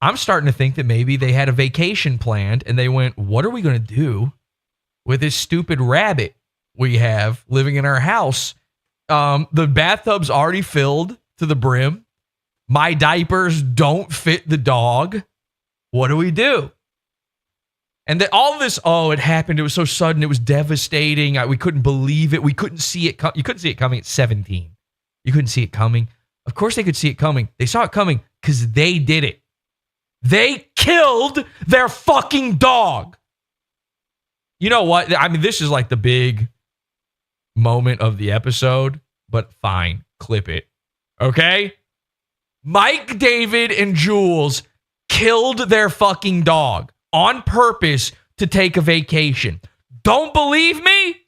I'm starting to think that maybe they had a vacation planned and they went, what are we going to do with this stupid rabbit we have living in our house? The bathtub's already filled to the brim. My diapers don't fit the dog. What do we do? And then all of this, it happened. It was so sudden. It was devastating. We couldn't believe it. We couldn't see it. You couldn't see it coming at 17. You couldn't see it coming. Of course they could see it coming. They saw it coming because they did it. They killed their fucking dog. You know what? I mean, this is like the big moment of the episode, but fine. Clip it. Okay? Mike, David, and Jules killed their fucking dog on purpose to take a vacation. Don't believe me?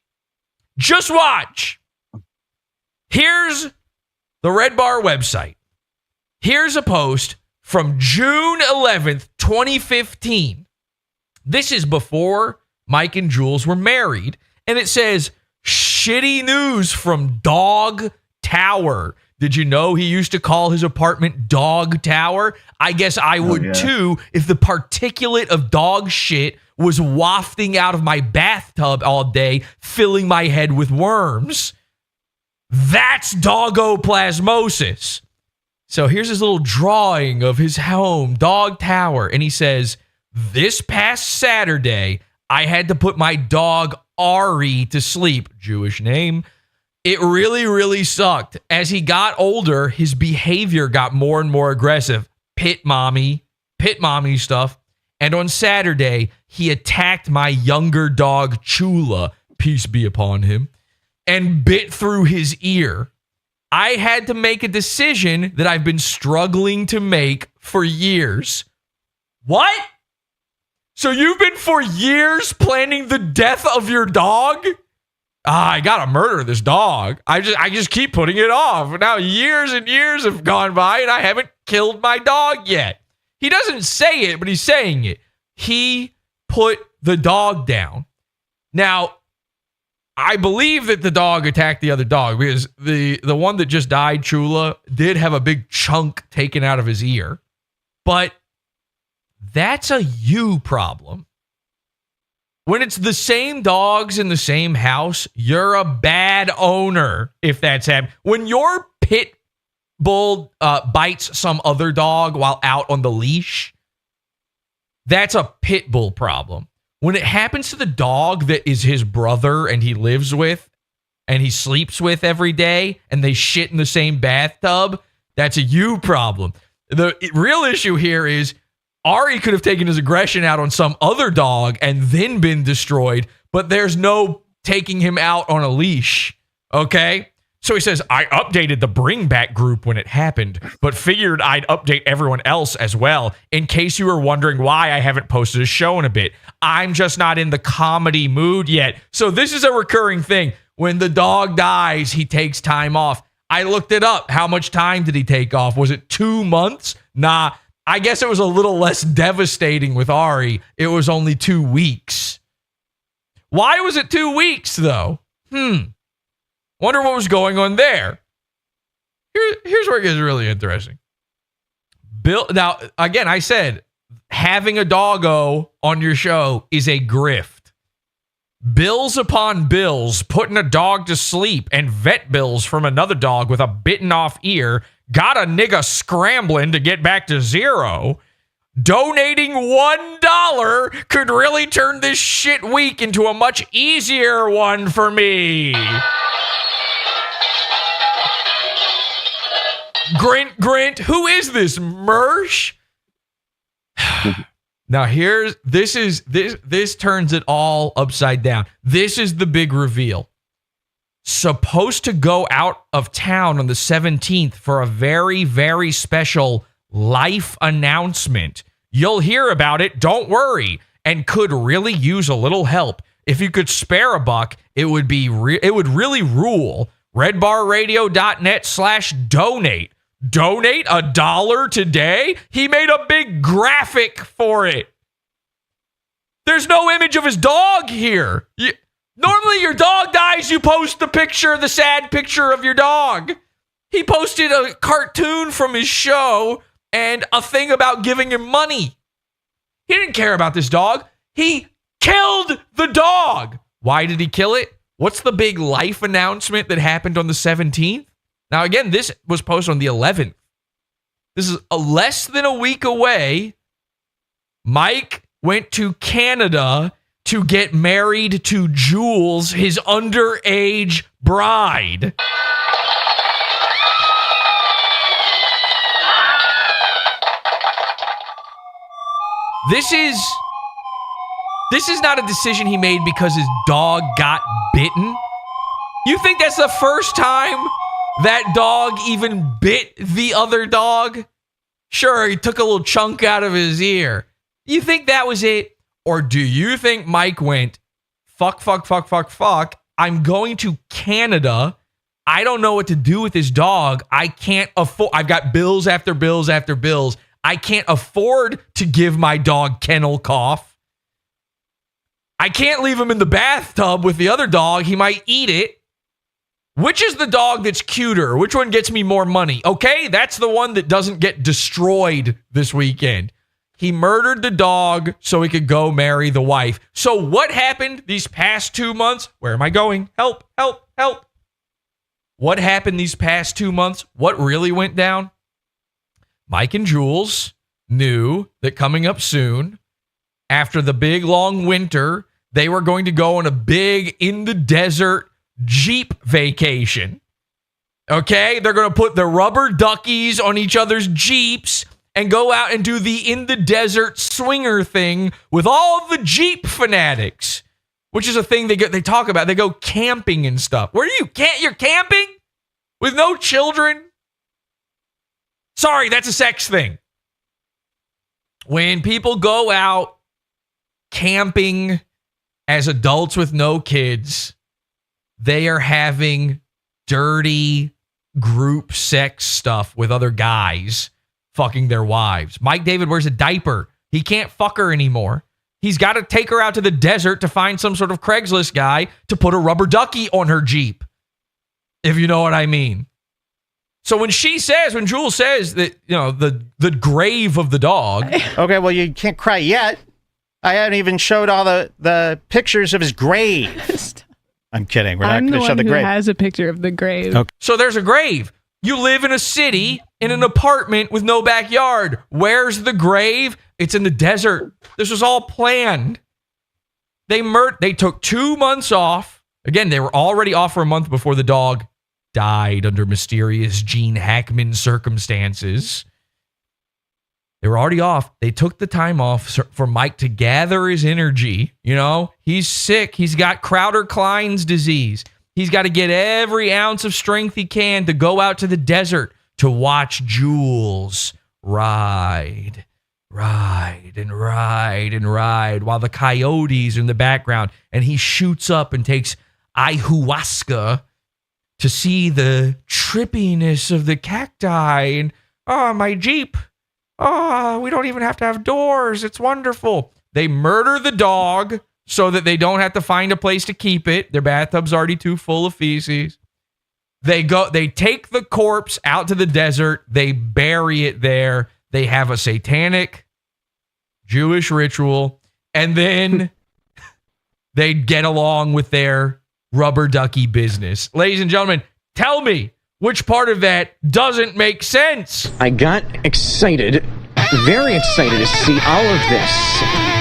Just watch. Here's the Red Bar website. Here's a post from June 11th, 2015. This is before Mike and Jules were married. And it says, shitty news from Dog Tower. Did you know he used to call his apartment Dog Tower? I guess I would too if the particulate of dog shit was wafting out of my bathtub all day, filling my head with worms. That's doggoplasmosis. So here's his little drawing of his home, Dog Tower. And he says, this past Saturday, I had to put my dog Ari to sleep, Jewish name. It really, really sucked. As he got older, his behavior got more and more aggressive. Pit mommy stuff. And on Saturday, he attacked my younger dog, Chula, peace be upon him, and bit through his ear. I had to make a decision that I've been struggling to make for years. What? So you've been for years planning the death of your dog? I gotta murder this dog. I just keep putting it off. Now years and years have gone by and I haven't killed my dog yet. He doesn't say it, but he's saying it. He put the dog down. Now, I believe that the dog attacked the other dog because the one that just died, Chula, did have a big chunk taken out of his ear. But that's a you problem. When it's the same dogs in the same house, you're a bad owner if that's happening. When your pit bull bites some other dog while out on the leash, that's a pit bull problem. When it happens to the dog that is his brother and he lives with and he sleeps with every day and they shit in the same bathtub, that's a you problem. The real issue here is Ari could have taken his aggression out on some other dog and then been destroyed, but there's no taking him out on a leash, okay? So he says, I updated the Bring Back group when it happened, but figured I'd update everyone else as well, in case you were wondering why I haven't posted a show in a bit. I'm just not in the comedy mood yet. So this is a recurring thing. When the dog dies, he takes time off. I looked it up. How much time did he take off? Was it 2 months? Nah. I guess it was a little less devastating with Ari. It was only 2 weeks. Why was it 2 weeks, though? Wonder what was going on there. Here's where it gets really interesting. Bill, now, again, I said, having a doggo on your show is a grift. Bills upon bills, putting a dog to sleep, and vet bills from another dog with a bitten off ear got a nigga scrambling to get back to zero. Donating $1 could really turn this shit week into a much easier one for me. Grint, who is this, Mersh? Now this turns it all upside down. This is the big reveal. Supposed to go out of town on the 17th for a very, very special life announcement. You'll hear about it, don't worry, and could really use a little help. If you could spare a buck, it would really rule. redbarradio.net/donate. Donate $1 today? He made a big graphic for it. There's no image of his dog here. Normally your dog dies, you post the sad picture of your dog. He posted a cartoon from his show and a thing about giving him money. He didn't care about this dog. He killed the dog. Why did he kill it? What's the big life announcement that happened on the 17th? Now, again, this was posted on the 11th. This is less than a week away. Mike went to Canada to get married to Jules, his underage bride. This is not a decision he made because his dog got bitten. You think that's the first time that dog even bit the other dog? Sure, he took a little chunk out of his ear. You think that was it? Or do you think Mike went, fuck, I'm going to Canada. I don't know what to do with this dog. I can't afford, I've got bills after bills after bills. I can't afford to give my dog kennel cough. I can't leave him in the bathtub with the other dog. He might eat it. Which is the dog that's cuter? Which one gets me more money? Okay, that's the one that doesn't get destroyed this weekend. He murdered the dog so he could go marry the wife. So what happened these past 2 months? Where am I going? Help. What happened these past 2 months? What really went down? Mike and Jules knew that coming up soon, after the big long winter, they were going to go on a big in the desert Jeep vacation. Okay? They're going to put the rubber duckies on each other's Jeeps and go out and do the in the desert swinger thing with all the Jeep fanatics, which is a thing they talk about. They go camping and stuff. Where do you're camping with no children? Sorry, that's a sex thing. When people go out camping as adults with no kids, they are having dirty group sex stuff with other guys fucking their wives. Mike David wears a diaper. He can't fuck her anymore. He's got to take her out to the desert to find some sort of Craigslist guy to put a rubber ducky on her Jeep, if you know what I mean. So when Jules says that, you know, the grave of the dog. Okay, well, you can't cry yet. I haven't even showed all the pictures of his grave. I'm kidding. We're not going to show the grave. Has a picture of the grave. Okay. So there's a grave. You live in a city in an apartment with no backyard. Where's the grave? It's in the desert. This was all planned. They took 2 months off. Again, they were already off for a month before the dog died under mysterious Gene Hackman circumstances. They were already off. They took the time off for Mike to gather his energy. You know, he's sick. He's got Crowder-Klein's disease. He's got to get every ounce of strength he can to go out to the desert to watch Jules ride while the coyotes are in the background, and he shoots up and takes ayahuasca to see the trippiness of the cacti. And, oh, my Jeep. Oh, we don't even have to have doors. It's wonderful. They murder the dog so that they don't have to find a place to keep it. Their bathtub's already too full of feces. They take the corpse out to the desert. They bury it there. They have a satanic Jewish ritual. And then they get along with their rubber ducky business. Ladies and gentlemen, tell me which part of that doesn't make sense. I got excited, very excited to see all of this.